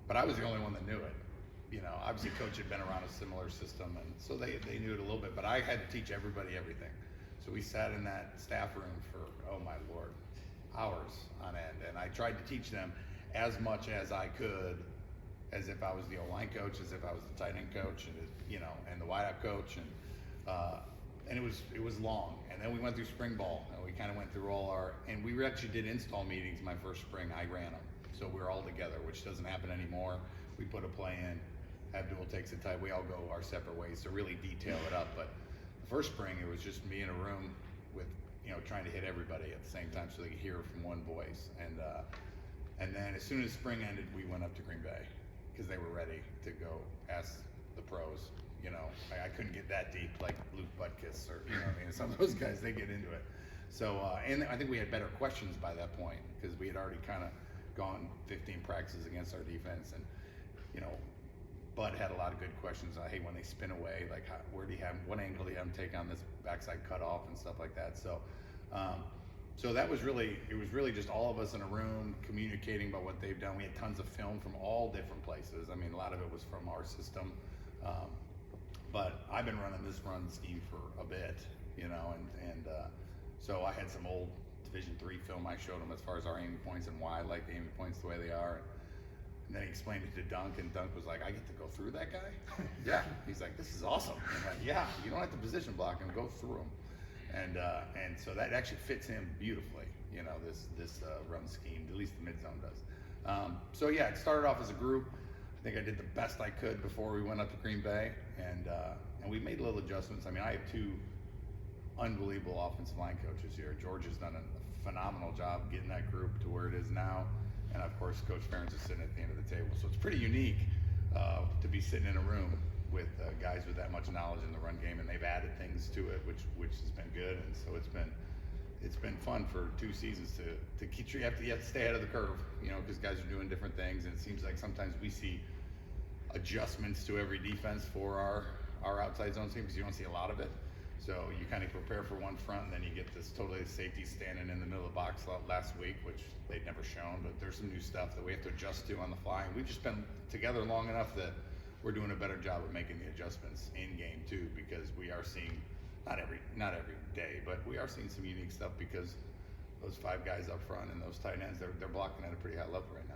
but I was the only one that knew it. You know, obviously coach had been around a similar system, and so they knew it a little bit, but I had to teach everybody everything. So we sat in that staff room for, oh my Lord, hours on end, and I tried to teach them as much as I could, as if I was the O-line coach, as if I was the tight end coach, and you know, and the wideout coach, and it was long. And then we went through spring ball, and we kind of went through all our, and we actually did install meetings my first spring. I ran them, so we were all together, which doesn't happen anymore. We put a play in, Abdul takes it tight, we all go our separate ways to really detail it up. But the first spring, it was just me in a room with, you know, trying to hit everybody at the same time so they could hear from one voice. And then as soon as spring ended, we went up to Green Bay because they were ready to go ask the pros. You know, I couldn't get that deep like Luke Butkus or, you know, I mean, some of those guys, they get into it. So, and I think we had better questions by that point because we had already kind of gone 15 practices against our defense. And, you know, Bud had a lot of good questions. Hey, when they spin away, like where do you have, what angle do you have them take on this backside cutoff and stuff like that. So, so that was really, it was really just all of us in a room communicating about what they've done. We had tons of film from all different places. I mean, a lot of it was from our system. But I've been running this run scheme for a bit, you know, and so I had some old Division III film I showed him as far as our aiming points and why I like the aiming points the way they are. And then he explained it to Dunk, and Dunk was like, I get to go through that guy? Yeah. He's like, this is awesome. I'm like, yeah, you don't have to position block him, go through him. And so that actually fits him beautifully, you know, this run scheme, at least the mid zone does. So yeah, it started off as a group. I think I did the best I could before we went up to Green Bay, and we made little adjustments. I mean, I have two unbelievable offensive line coaches here. George has done a phenomenal job getting that group to where it is now, and of course, Coach Ferentz is sitting at the end of the table. So it's pretty unique to be sitting in a room with guys with that much knowledge in the run game, and they've added things to it, which has been good. And so it's been fun for 2 seasons to keep. You have to stay ahead of the curve, you know, because guys are doing different things, and it seems like sometimes we see adjustments to every defense for our outside zone team because you don't see a lot of it. So you kind of prepare for one front, and then you get this totally safety standing in the middle of the box last week, which they'd never shown. But there's some new stuff that we have to adjust to on the fly. And we've just been together long enough that we're doing a better job of making the adjustments in game too, because we are seeing not every day, but we are seeing some unique stuff because those 5 guys up front and those tight ends, they're blocking at a pretty high level right now.